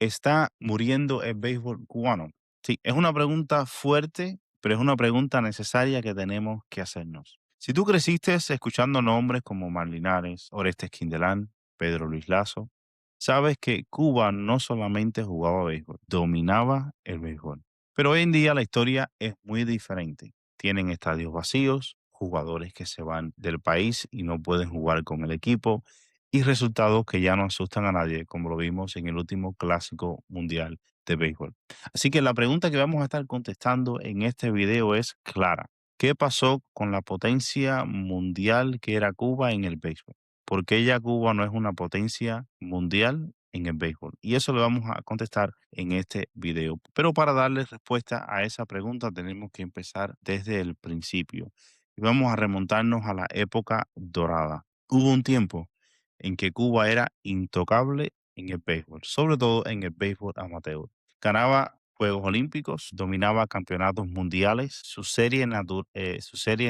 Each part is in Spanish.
¿Está muriendo el béisbol cubano? Sí, es una pregunta fuerte, pero es una pregunta necesaria que tenemos que hacernos. Si tú creciste escuchando nombres como Marlinares, Orestes Quindelán, Pedro Luis Lazo, sabes que Cuba no solamente jugaba béisbol, dominaba el béisbol. Pero hoy en día la historia es muy diferente. Tienen estadios vacíos, jugadores que se van del país y no pueden jugar con el equipo, y resultados que ya no asustan a nadie, como lo vimos en el último clásico mundial de béisbol. Así que la pregunta que vamos a estar contestando en este video es clara. ¿Qué pasó con la potencia mundial que era Cuba en el béisbol? ¿Por qué ya Cuba no es una potencia mundial en el béisbol? Y eso lo vamos a contestar en este video. Pero para darle respuesta a esa pregunta tenemos que empezar desde el principio. Y vamos a remontarnos a la época dorada. Hubo un tiempo en que Cuba era intocable en el béisbol, sobre todo en el béisbol amateur. Ganaba Juegos Olímpicos, dominaba campeonatos mundiales, su serie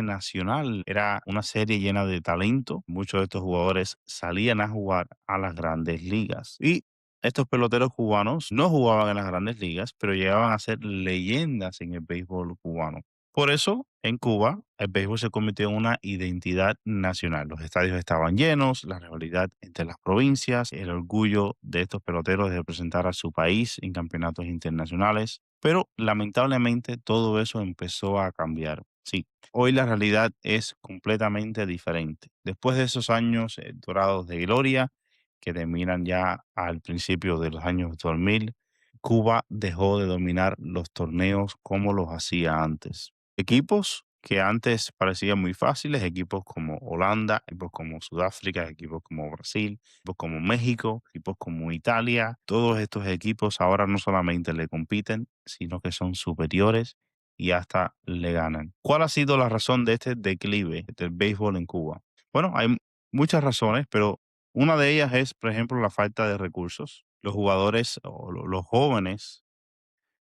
nacional era una serie llena de talento. Muchos de estos jugadores salían a jugar a las grandes ligas. Y estos peloteros cubanos no jugaban en las grandes ligas, pero llegaban a ser leyendas en el béisbol cubano. Por eso, en Cuba, el béisbol se convirtió en una identidad nacional. Los estadios estaban llenos, la rivalidad entre las provincias, el orgullo de estos peloteros de representar a su país en campeonatos internacionales. Pero lamentablemente todo eso empezó a cambiar. Sí, hoy la realidad es completamente diferente. Después de esos años dorados de gloria, que terminan ya al principio de los años 2000, Cuba dejó de dominar los torneos como los hacía antes. Equipos que antes parecían muy fáciles, equipos como Holanda, equipos como Sudáfrica, equipos como Brasil, equipos como México, equipos como Italia, todos estos equipos ahora no solamente le compiten, sino que son superiores y hasta le ganan. ¿Cuál ha sido la razón de este declive del béisbol en Cuba? Bueno, hay muchas razones, pero una de ellas es, por ejemplo, la falta de recursos. Los jugadores o los jóvenes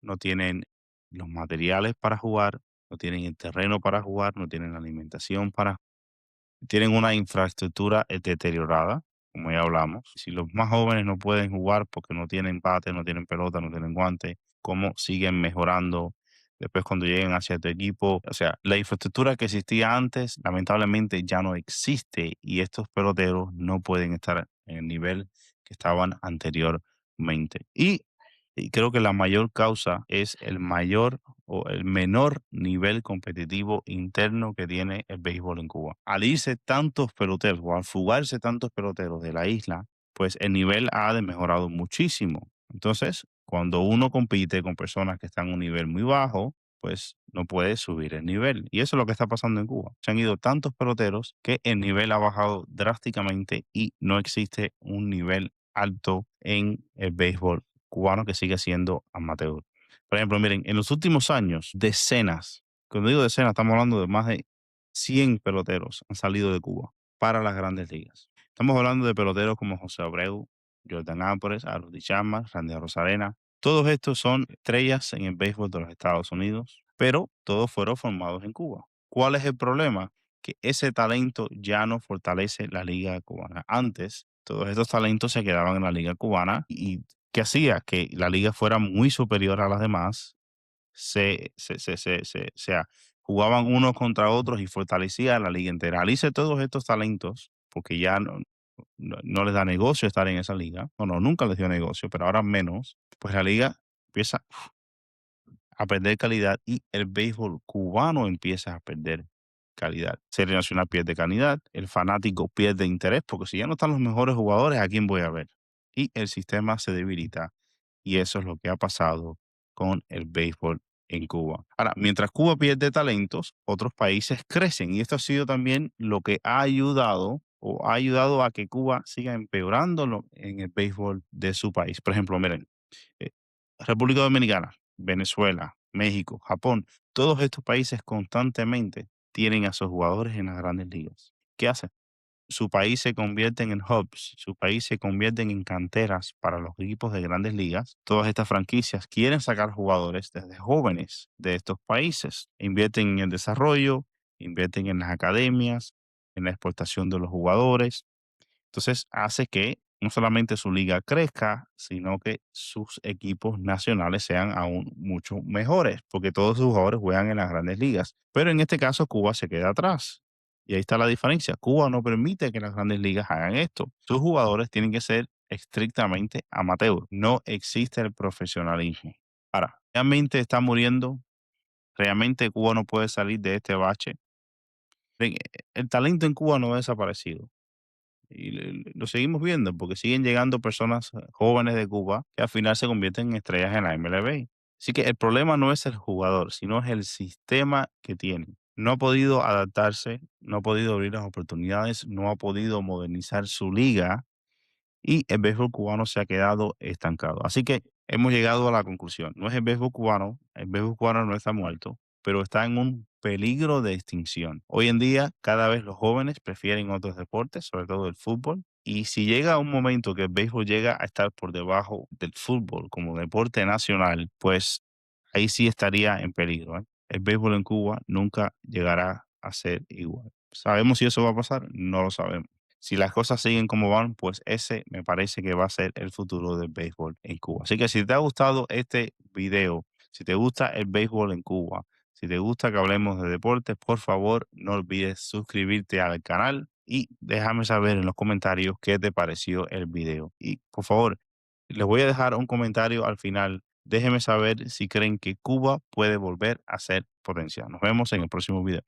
no tienen los materiales para jugar, no tienen el terreno para jugar, no tienen la alimentación para, tienen una infraestructura deteriorada, como ya hablamos. Si los más jóvenes no pueden jugar porque no tienen bate, no tienen pelota, no tienen guante, ¿cómo siguen mejorando después cuando lleguen hacia tu equipo? O sea, la infraestructura que existía antes, lamentablemente ya no existe y estos peloteros no pueden estar en el nivel que estaban anteriormente. Y creo que la mayor causa es el mayor o el menor nivel competitivo interno que tiene el béisbol en Cuba. Al irse tantos peloteros o al fugarse tantos peloteros de la isla, pues el nivel ha mejorado muchísimo. Entonces, cuando uno compite con personas que están a un nivel muy bajo, pues no puede subir el nivel. Y eso es lo que está pasando en Cuba. Se han ido tantos peloteros que el nivel ha bajado drásticamente y no existe un nivel alto en el béisbol cubano que sigue siendo amateur. Por ejemplo, miren, en los últimos años, decenas, cuando digo decenas, estamos hablando de más de 100 peloteros han salido de Cuba para las grandes ligas. Estamos hablando de peloteros como José Abreu, Jordan Álvarez, Aroldis Chapman, Randy Rosarena. Todos estos son estrellas en el béisbol de los Estados Unidos, pero todos fueron formados en Cuba. ¿Cuál es el problema? Que ese talento ya no fortalece la liga cubana. Antes, todos estos talentos se quedaban en la liga cubana y que hacía que la liga fuera muy superior a las demás, o sea, jugaban unos contra otros y fortalecía a la liga entera. Al irse todos estos talentos, porque ya no les da negocio estar en esa liga, bueno, nunca les dio negocio, pero ahora menos, pues la liga empieza a perder calidad y el béisbol cubano empieza a perder calidad. Serie Nacional pierde calidad, el fanático pierde interés, porque si ya no están los mejores jugadores, ¿a quién voy a ver? Y el sistema se debilita. Y eso es lo que ha pasado con el béisbol en Cuba. Ahora, mientras Cuba pierde talentos, otros países crecen. Y esto ha sido también lo que ha ayudado o ha ayudado a que Cuba siga empeorando en el béisbol de su país. Por ejemplo, miren, eh, República Dominicana, Venezuela, México, Japón, todos estos países constantemente tienen a sus jugadores en las grandes ligas. ¿Qué hacen? Su país se convierten en hubs, su país se convierten en canteras para los equipos de grandes ligas. Todas estas franquicias quieren sacar jugadores desde jóvenes de estos países. Invierten en el desarrollo, invierten en las academias, en la exportación de los jugadores. Entonces hace que no solamente su liga crezca, sino que sus equipos nacionales sean aún mucho mejores, porque todos sus jugadores juegan en las grandes ligas. Pero en este caso, Cuba se queda atrás. Y ahí está la diferencia. Cuba no permite que las grandes ligas hagan esto. Sus jugadores tienen que ser estrictamente amateur. No existe el profesionalismo. Ahora, ¿realmente está muriendo? ¿Realmente Cuba no puede salir de este bache? Ven, el talento en Cuba no ha desaparecido. Y lo seguimos viendo porque siguen llegando personas jóvenes de Cuba que al final se convierten en estrellas en la MLB. Así que el problema no es el jugador, sino es el sistema que tiene. No ha podido adaptarse, no ha podido abrir las oportunidades, no ha podido modernizar su liga y el béisbol cubano se ha quedado estancado. Así que hemos llegado a la conclusión. No es el béisbol cubano no está muerto, pero está en un peligro de extinción. Hoy en día, cada vez los jóvenes prefieren otros deportes, sobre todo el fútbol. Y si llega un momento que el béisbol llega a estar por debajo del fútbol como deporte nacional, pues ahí sí estaría en peligro, ¿eh? El béisbol en Cuba nunca llegará a ser igual. ¿Sabemos si eso va a pasar? No lo sabemos. Si las cosas siguen como van, pues ese me parece que va a ser el futuro del béisbol en Cuba. Así que si te ha gustado este video, si te gusta el béisbol en Cuba, si te gusta que hablemos de deportes, por favor no olvides suscribirte al canal y déjame saber en los comentarios qué te pareció el video. Y por favor, les voy a dejar un comentario al final. Déjenme saber si creen que Cuba puede volver a ser potencia. Nos vemos en el próximo video.